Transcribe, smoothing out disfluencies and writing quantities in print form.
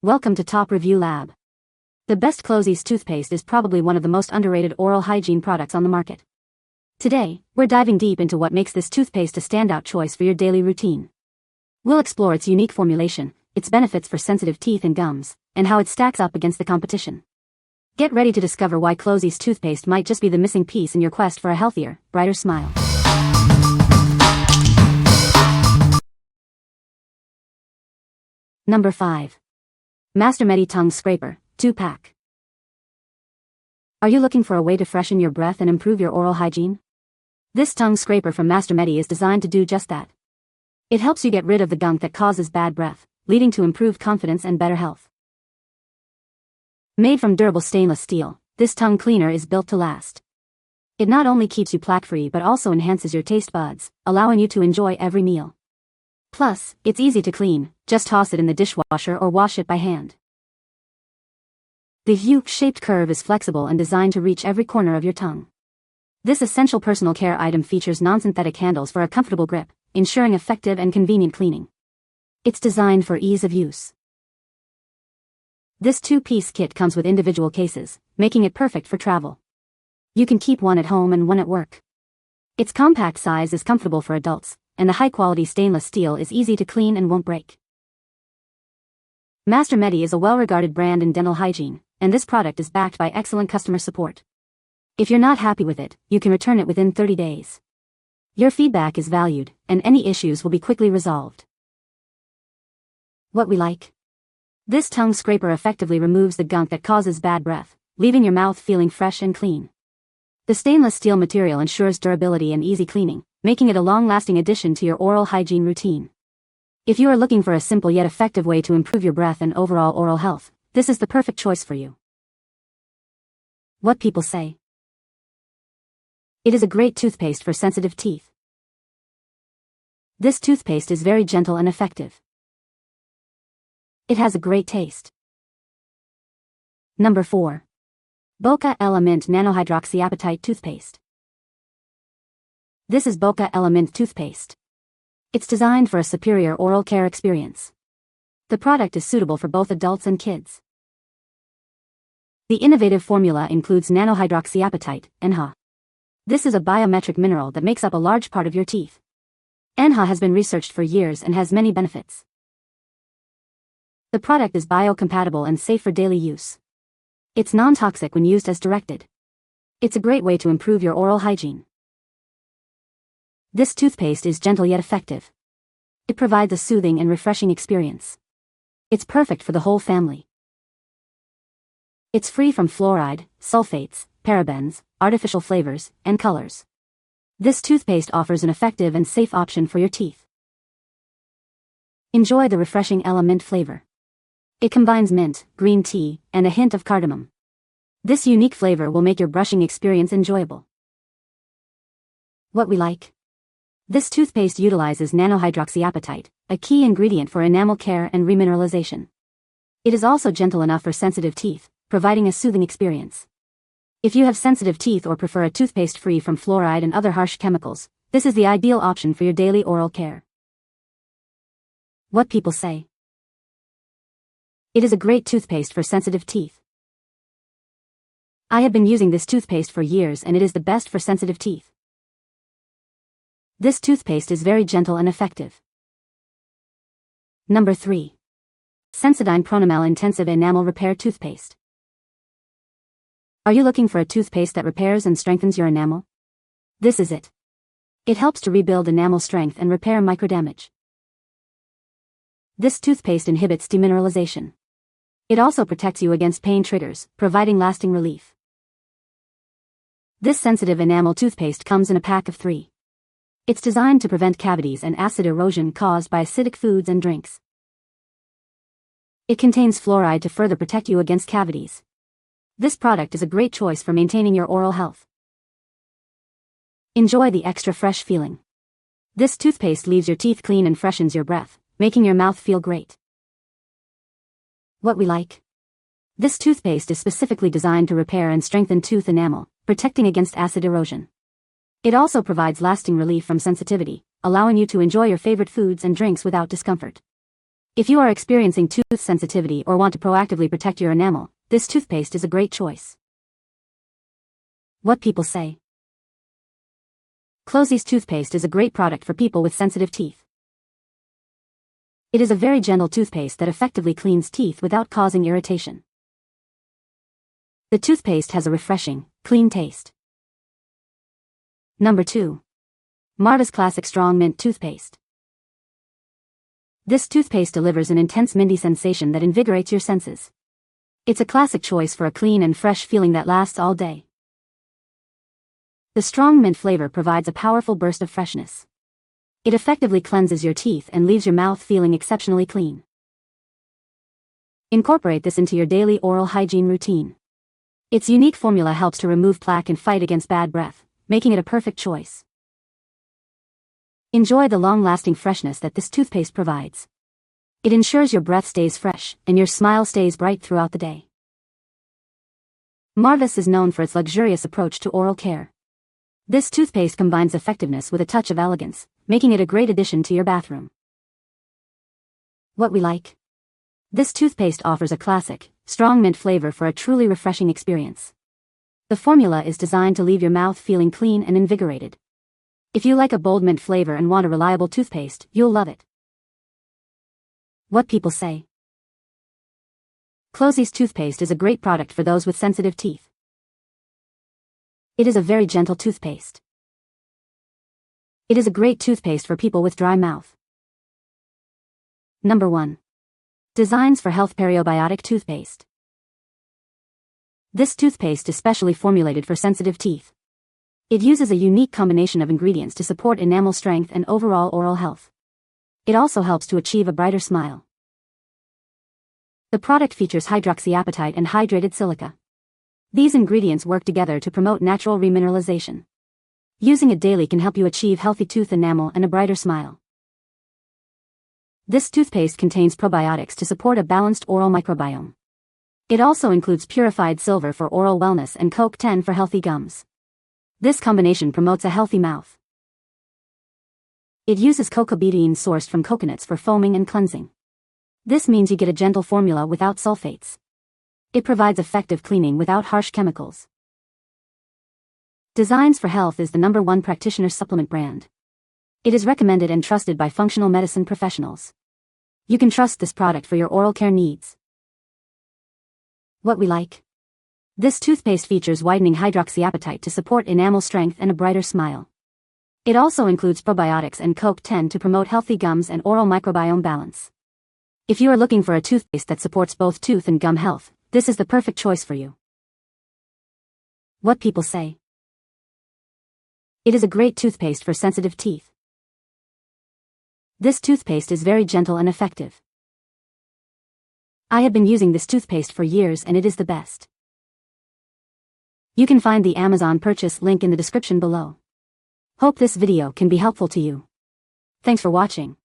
Welcome to Top Review Lab. The best Closys toothpaste is probably one of the most underrated oral hygiene products on the market. Today, we're diving deep into what makes this toothpaste a standout choice for your daily routine. We'll explore its unique formulation, its benefits for sensitive teeth and gums, and how it stacks up against the competition. Get ready to discover why Closys toothpaste might just be the missing piece in your quest for a healthier, brighter smile. Number 5. MasterMedi Tongue Scraper, 2-pack. Are you looking for a way to freshen your breath and improve your oral hygiene? This tongue scraper from MasterMedi is designed to do just that. It helps you get rid of the gunk that causes bad breath, leading to improved confidence and better health. Made from durable stainless steel, this tongue cleaner is built to last. It not only keeps you plaque-free but also enhances your taste buds, allowing you to enjoy every meal. Plus, it's easy to clean, just toss it in the dishwasher or wash it by hand. The U-shaped curve is flexible and designed to reach every corner of your tongue. This essential personal care item features non-synthetic handles for a comfortable grip, ensuring effective and convenient cleaning. It's designed for ease of use. This 2-piece kit comes with individual cases, making it perfect for travel. You can keep one at home and one at work. Its compact size is comfortable for adults, and the high-quality stainless steel is easy to clean and won't break. MasterMedi is a well-regarded brand in dental hygiene, and this product is backed by excellent customer support. If you're not happy with it, you can return it within 30 days. Your feedback is valued, and any issues will be quickly resolved. What we like? This tongue scraper effectively removes the gunk that causes bad breath, leaving your mouth feeling fresh and clean. The stainless steel material ensures durability and easy cleaning, making it a long-lasting addition to your oral hygiene routine. If you are looking for a simple yet effective way to improve your breath and overall oral health, this is the perfect choice for you. What people say. It is a great toothpaste for sensitive teeth. This toothpaste is very gentle and effective. It has a great taste. Number 4. Boka Mint Nano-Hydroxyapatite Toothpaste. This is Boka Mint toothpaste. It's designed for a superior oral care experience. The product is suitable for both adults and kids. The innovative formula includes Nano-Hydroxyapatite, NH. This is a biometric mineral that makes up a large part of your teeth. NH has been researched for years and has many benefits. The product is biocompatible and safe for daily use. It's non-toxic when used as directed. It's a great way to improve your oral hygiene. This toothpaste is gentle yet effective. It provides a soothing and refreshing experience. It's perfect for the whole family. It's free from fluoride, sulfates, parabens, artificial flavors, and colors. This toothpaste offers an effective and safe option for your teeth. Enjoy the refreshing mint flavor. It combines mint, green tea, and a hint of cardamom. This unique flavor will make your brushing experience enjoyable. What we like? This toothpaste utilizes Nano-Hydroxyapatite, a key ingredient for enamel care and remineralization. It is also gentle enough for sensitive teeth, providing a soothing experience. If you have sensitive teeth or prefer a toothpaste free from fluoride and other harsh chemicals, this is the ideal option for your daily oral care. What people say. It is a great toothpaste for sensitive teeth. I have been using this toothpaste for years and it is the best for sensitive teeth. This toothpaste is very gentle and effective. Number 3. Sensodyne Pronamel Intensive Enamel Repair Toothpaste. Are you looking for a toothpaste that repairs and strengthens your enamel? This is it. It helps to rebuild enamel strength and repair microdamage. This toothpaste inhibits demineralization. It also protects you against pain triggers, providing lasting relief. This sensitive enamel toothpaste comes in a pack of 3. It's designed to prevent cavities and acid erosion caused by acidic foods and drinks. It contains fluoride to further protect you against cavities. This product is a great choice for maintaining your oral health. Enjoy the extra fresh feeling. This toothpaste leaves your teeth clean and freshens your breath, making your mouth feel great. What we like? This toothpaste is specifically designed to repair and strengthen tooth enamel, protecting against acid erosion. It also provides lasting relief from sensitivity, allowing you to enjoy your favorite foods and drinks without discomfort. If you are experiencing tooth sensitivity or want to proactively protect your enamel, this toothpaste is a great choice. What people say. Closys Toothpaste is a great product for people with sensitive teeth. It is a very gentle toothpaste that effectively cleans teeth without causing irritation. The toothpaste has a refreshing, clean taste. Number 2. Marvis Classic Strong Mint Toothpaste. This toothpaste delivers an intense minty sensation that invigorates your senses. It's a classic choice for a clean and fresh feeling that lasts all day. The strong mint flavor provides a powerful burst of freshness. It effectively cleanses your teeth and leaves your mouth feeling exceptionally clean. Incorporate this into your daily oral hygiene routine. Its unique formula helps to remove plaque and fight against bad breath, making it a perfect choice. Enjoy the long-lasting freshness that this toothpaste provides. It ensures your breath stays fresh and your smile stays bright throughout the day. Marvis is known for its luxurious approach to oral care. This toothpaste combines effectiveness with a touch of elegance, making it a great addition to your bathroom. What we like. This toothpaste offers a classic, strong mint flavor for a truly refreshing experience. The formula is designed to leave your mouth feeling clean and invigorated. If you like a bold mint flavor and want a reliable toothpaste, you'll love it. What people say. Closys Toothpaste is a great product for those with sensitive teeth. It is a very gentle toothpaste. It is a great toothpaste for people with dry mouth. Number 1. Designs for Health Periobiotic Toothpaste. This toothpaste is specially formulated for sensitive teeth. It uses a unique combination of ingredients to support enamel strength and overall oral health. It also helps to achieve a brighter smile. The product features hydroxyapatite and hydrated silica. These ingredients work together to promote natural remineralization. Using it daily can help you achieve healthy tooth enamel and a brighter smile. This toothpaste contains probiotics to support a balanced oral microbiome. It also includes purified silver for oral wellness and CoQ10 for healthy gums. This combination promotes a healthy mouth. It uses cocoa betaine sourced from coconuts for foaming and cleansing. This means you get a gentle formula without sulfates. It provides effective cleaning without harsh chemicals. Designs for Health is the #1 practitioner supplement brand. It is recommended and trusted by functional medicine professionals. You can trust this product for your oral care needs. What we like. This toothpaste features whitening hydroxyapatite to support enamel strength and a brighter smile. It also includes probiotics and CoQ10 to promote healthy gums and oral microbiome balance. If you are looking for a toothpaste that supports both tooth and gum health, this is the perfect choice for you. What people say. It is a great toothpaste for sensitive teeth. This toothpaste is very gentle and effective. I have been using this toothpaste for years and it is the best. You can find the Amazon purchase link in the description below. Hope this video can be helpful to you. Thanks for watching.